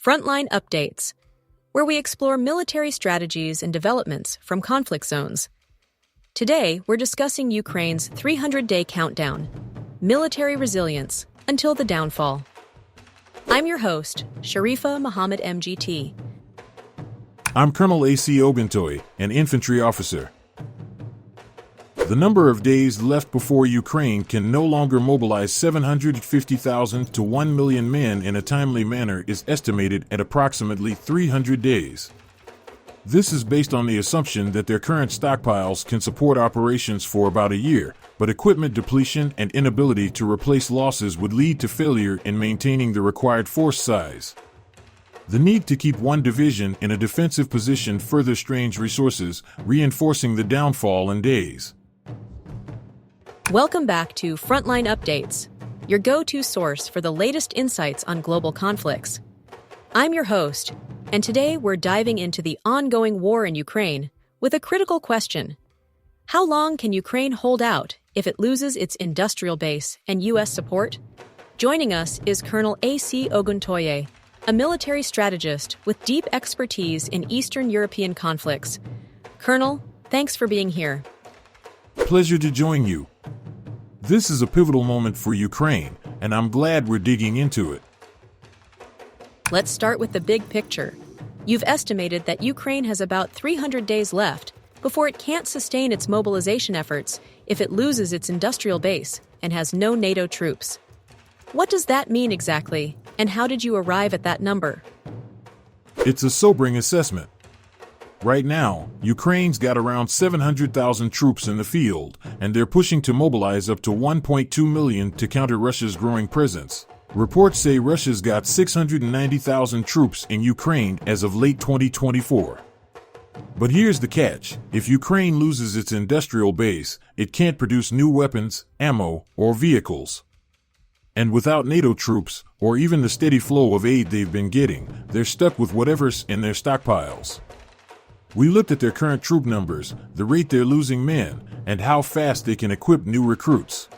Frontline Updates, where we explore military strategies and developments from conflict zones. Today, we're discussing Ukraine's 300-day countdown, military resilience until the downfall. I'm your host, Sharifa Muhammad MGT. I'm Colonel A.C. Oguntoye, an infantry officer. The number of days left before Ukraine can no longer mobilize 750,000 to 1 million men in a timely manner is estimated at approximately 300 days. This is based on the assumption that their current stockpiles can support operations for about a year, but equipment depletion and inability to replace losses would lead to failure in maintaining the required force size. The need to keep one division in a defensive position further strains resources, reinforcing the downfall in days. Welcome back to Frontline Updates, your go-to source for the latest insights on global conflicts. I'm your host, and today we're diving into the ongoing war in Ukraine with a critical question. How long can Ukraine hold out if it loses its industrial base and U.S. support? Joining us is Colonel A.C. Oguntoye, a military strategist with deep expertise in Eastern European conflicts. Colonel, thanks for being here. Pleasure to join you. This is a pivotal moment for Ukraine, and I'm glad we're digging into it. Let's start with the big picture. You've estimated that Ukraine has about 300 days left before it can't sustain its mobilization efforts if it loses its industrial base and has no NATO troops. What does that mean exactly, and how did you arrive at that number? It's a sobering assessment. Right now, Ukraine's got around 700,000 troops in the field, and they're pushing to mobilize up to 1.2 million to counter Russia's growing presence. Reports say Russia's got 690,000 troops in Ukraine as of late 2024. But here's the catch. If Ukraine loses its industrial base, it can't produce new weapons, ammo, or vehicles. And without NATO troops, or even the steady flow of aid they've been getting, they're stuck with whatever's in their stockpiles. We looked at their current troop numbers, the rate they're losing men, and how fast they can equip new recruits.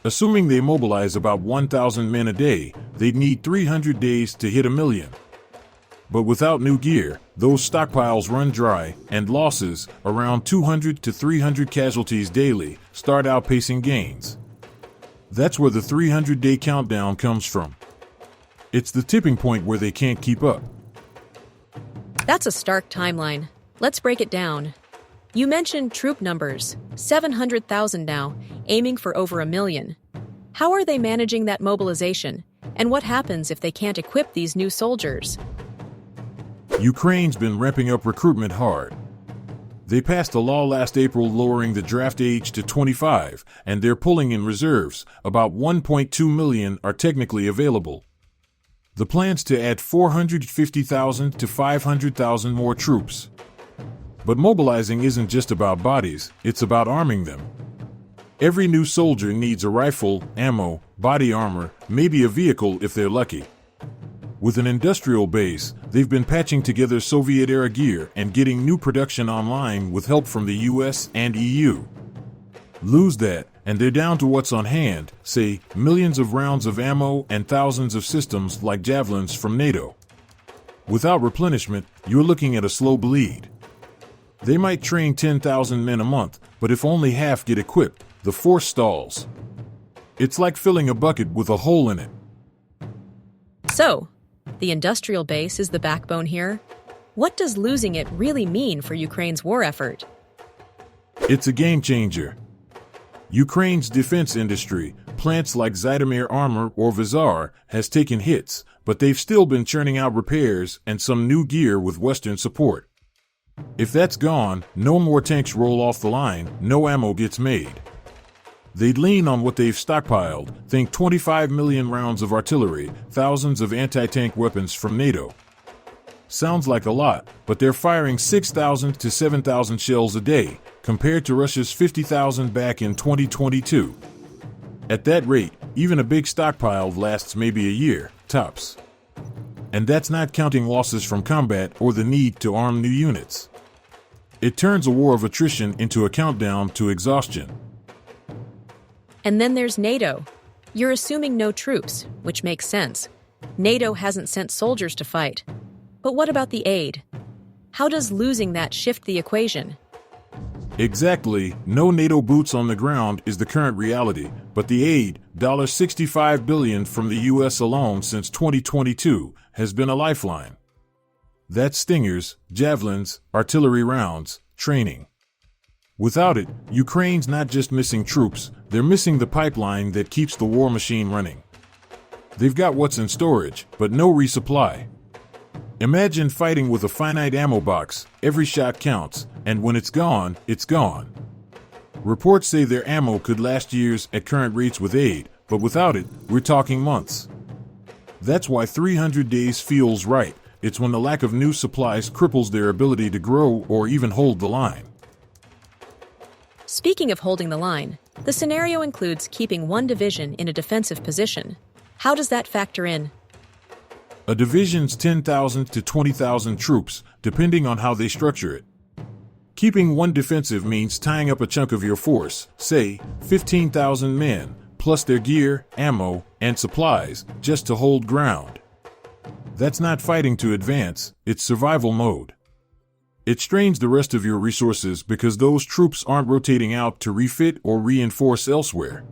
Assuming they mobilize about 1,000 men a day, they'd need 300 days to hit 1 million. But without new gear, those stockpiles run dry, and losses, around 200 to 300 casualties daily, start outpacing gains. That's where the 300-day countdown comes from. It's the tipping point where they can't keep up. That's a stark timeline. Let's break it down. You mentioned troop numbers, 700,000 now, aiming for over 1 million. How are they managing that mobilization? And what happens if they can't equip these new soldiers? Ukraine's been ramping up recruitment hard. They passed a law last April lowering the draft age to 25, and they're pulling in reserves. About 1.2 million are technically available. The plan's to add 450,000 to 500,000 more troops. But mobilizing isn't just about bodies, it's about arming them. Every new soldier needs a rifle, ammo, body armor, maybe a vehicle if they're lucky. With an industrial base, they've been patching together Soviet-era gear and getting new production online with help from the US and EU. Lose that, and they're down to what's on hand, say, millions of rounds of ammo and thousands of systems like javelins from NATO. Without replenishment, you're looking at a slow bleed. They might train 10,000 men a month, but if only half get equipped, the force stalls. It's like filling a bucket with a hole in it. So, the industrial base is the backbone here. What does losing it really mean for Ukraine's war effort? It's a game changer. Ukraine's defense industry, plants like Zhytomyr Armor or Vizar, has taken hits, but they've still been churning out repairs and some new gear with Western support. If that's gone, no more tanks roll off the line, no ammo gets made. They'd lean on what they've stockpiled, think 25 million rounds of artillery, thousands of anti-tank weapons from NATO. Sounds like a lot, but they're firing 6,000 to 7,000 shells a day, compared to Russia's 50,000 back in 2022. At that rate, even a big stockpile lasts maybe a year, tops. And that's not counting losses from combat or the need to arm new units. It turns a war of attrition into a countdown to exhaustion. And then there's NATO. You're assuming no troops, which makes sense. NATO hasn't sent soldiers to fight. But what about the aid? How does losing that shift the equation? Exactly, no NATO boots on the ground is the current reality, but the aid, $65 billion from the U.S. alone since 2022, has been a lifeline. That's Stingers, Javelins, artillery rounds, training. Without it, Ukraine's not just missing troops, they're missing the pipeline that keeps the war machine running. They've got what's in storage, but no resupply. Imagine fighting with a finite ammo box, every shot counts, and when it's gone, it's gone. Reports say their ammo could last years at current rates with aid, but without it, we're talking months. That's why 300 days feels right. It's when the lack of new supplies cripples their ability to grow or even hold the line. Speaking of holding the line, the scenario includes keeping one division in a defensive position. How does that factor in? A division's 10,000 to 20,000 troops, depending on how they structure it. Keeping one defensive means tying up a chunk of your force, say, 15,000 men, plus their gear, ammo, and supplies, just to hold ground. That's not fighting to advance, it's survival mode. It strains the rest of your resources because those troops aren't rotating out to refit or reinforce elsewhere.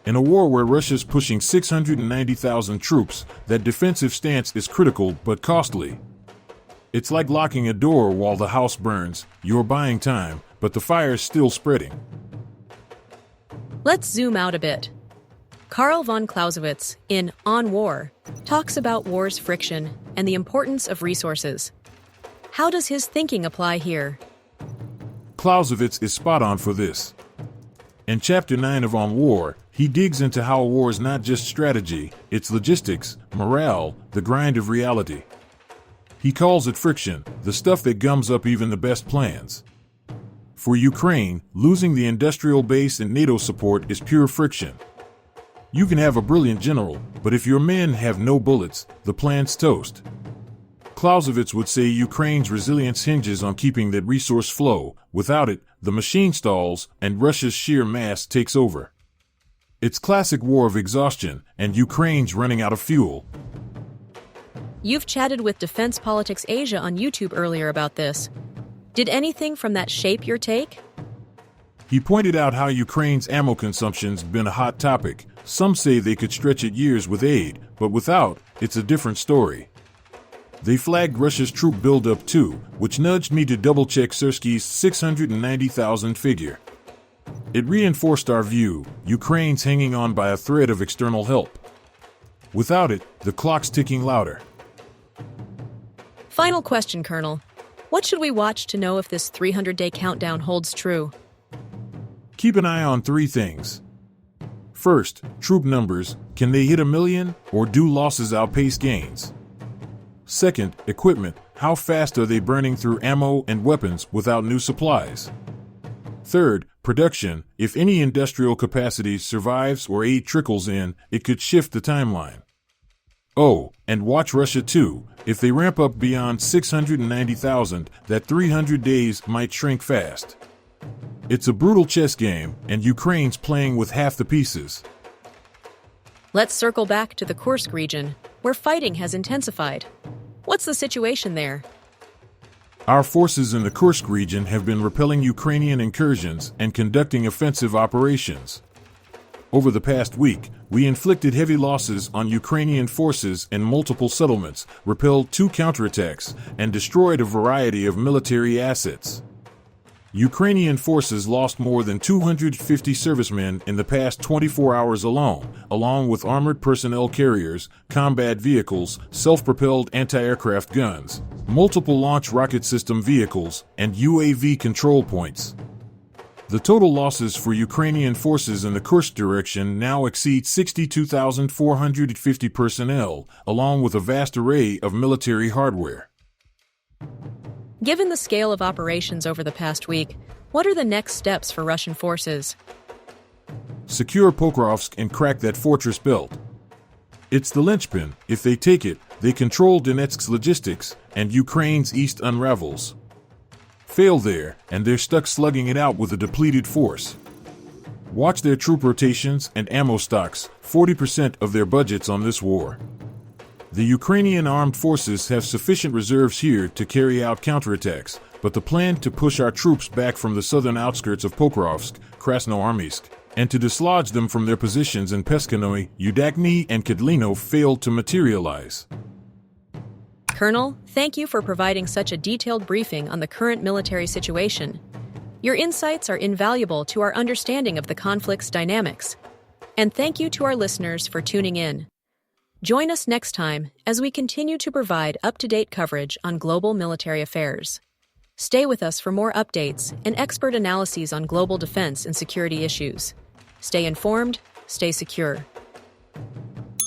In a war where Russia's pushing 690,000 troops, that defensive stance is critical but costly. It's like locking a door while the house burns. You're buying time, but the fire's still spreading. Let's zoom out a bit. Karl von Clausewitz, in On War, talks about war's friction and the importance of resources. How does his thinking apply here? Clausewitz is spot on for this. In Chapter 9 of On War, he digs into how war is not just strategy, it's logistics, morale, the grind of reality. He calls it friction, the stuff that gums up even the best plans. For Ukraine, losing the industrial base and NATO support is pure friction. You can have a brilliant general, but if your men have no bullets, the plan's toast. Clausewitz would say Ukraine's resilience hinges on keeping that resource flow. Without it, the machine stalls and Russia's sheer mass takes over. It's classic war of exhaustion, and Ukraine's running out of fuel. You've chatted with Defense Politics Asia on YouTube earlier about this. Did anything from that shape your take? He pointed out how Ukraine's ammo consumption's been a hot topic. Some say they could stretch it years with aid, but without, it's a different story. They flagged Russia's troop buildup too, which nudged me to double-check Sersky's 690,000 figure. It reinforced our view, Ukraine's hanging on by a thread of external help. Without it, the clock's ticking louder. Final question, Colonel. What should we watch to know if this 300-day countdown holds true? Keep an eye on three things. First, troop numbers. Can they hit 1 million, or do losses outpace gains? Second, equipment. How fast are they burning through ammo and weapons without new supplies? Third, production. If any industrial capacity survives or aid trickles in, it could shift the timeline. Oh, and watch Russia too. If they ramp up beyond 690,000, that 300 days might shrink fast. It's a brutal chess game, and Ukraine's playing with half the pieces. Let's circle back to the Kursk region, where fighting has intensified. What's the situation there? Our forces in the Kursk region have been repelling Ukrainian incursions and conducting offensive operations. Over the past week, we inflicted heavy losses on Ukrainian forces in multiple settlements, repelled 2 counterattacks, and destroyed a variety of military assets. Ukrainian forces lost more than 250 servicemen in the past 24 hours alone, along with armored personnel carriers, combat vehicles, self-propelled anti-aircraft guns, multiple launch rocket system vehicles, and UAV control points. The total losses for Ukrainian forces in the Kursk direction now exceed 62,450 personnel, along with a vast array of military hardware. Given the scale of operations over the past week, what are the next steps for Russian forces? Secure Pokrovsk and crack that fortress belt. It's the linchpin. If they take it, they control Donetsk's logistics, and Ukraine's east unravels. Fail there, and they're stuck slugging it out with a depleted force. Watch their troop rotations and ammo stocks, 40% of their budgets on this war. The Ukrainian armed forces have sufficient reserves here to carry out counterattacks, but the plan to push our troops back from the southern outskirts of Pokrovsk, Krasnoarmeysk, and to dislodge them from their positions in Peskanoy, Udakny, and Kedlino failed to materialize. Colonel, thank you for providing such a detailed briefing on the current military situation. Your insights are invaluable to our understanding of the conflict's dynamics. And thank you to our listeners for tuning in. Join us next time as we continue to provide up-to-date coverage on global military affairs. Stay with us for more updates and expert analyses on global defense and security issues. Stay informed, stay secure.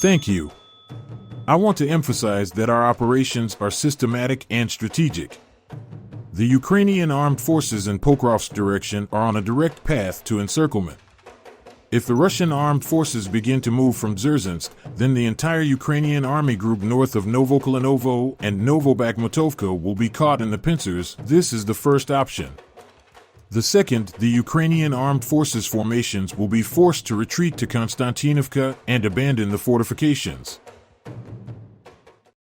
Thank you. I want to emphasize that our operations are systematic and strategic. The Ukrainian armed forces in Pokrovsk direction are on a direct path to encirclement. If the Russian armed forces begin to move from Dzerzhinsk, then the entire Ukrainian army group north of Novokolinovo and Novobakhmutovka will be caught in the pincers. This is the first option. The second, the Ukrainian armed forces formations will be forced to retreat to Konstantinovka and abandon the fortifications.